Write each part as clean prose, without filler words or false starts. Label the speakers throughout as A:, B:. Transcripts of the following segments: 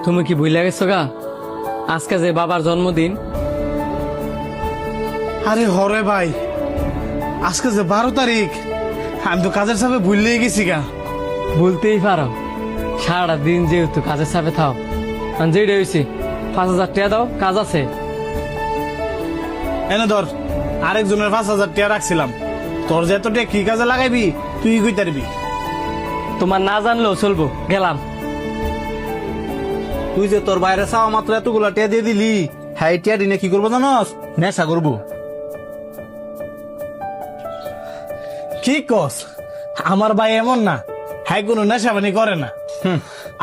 A: তুমি কি ভুলে গেছো গা আজকে যে বাবার জন্মদিন?
B: আরে হরে ভাই, আজকে যে 12 তারিখ, আমি তো কাজের চাপে ভুললেই গেছি গা।
A: বলতেই পারো, সারা দিন যেহেতু কাজের চাপে থাও। আর যেটা হয়েছি 5,000 টাকা দাও, কাজ আছে।
B: এনে ধর, আরেকজনের 5,000 টাকা রাখছিলাম। তোর যে এত টাকা কি কাজে লাগাইবি তুই কই তারবি।
A: তোমার না জানলেও চলবো, গেলাম।
C: তুই যে তোর বাইরে চাওয়া মাত্র এতগুলা টিয়া দিয়ে দিলি, হ্যাঁ টিয়া দিনে কি করবো জানস? নেশা করবো।
B: কি কস? আমার ভাই এমন না, হ্যাঁ কোনো নেশাবানি করে না।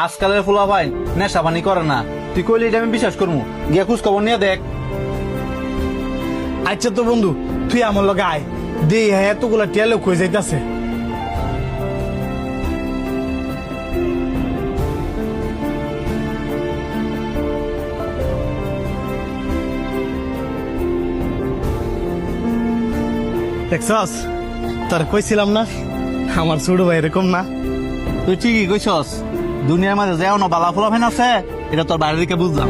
C: আজকালের ফুলা ভাই নেশা পানি করে না। তুই কইলি এটা আমি বিশ্বাস করবো? গিয়া খোঁজ খবর নিয়ে দেখ।
B: আচ্ছা তো বন্ধু, তুই আমার লগে আয়, দেই হ্যাঁ এতগুলা টিয়া লোক হয়ে যাইতাছে। দেখছস, তোর কইছিলাম না আমার ছোট ভাই এরকম না।
C: তুই ঠিকই কইছস, দুনিয়ার মাঝে যেও না বালা ফুলা ফেন আছে, এটা তোর বাইরে দিকে বুঝলাম।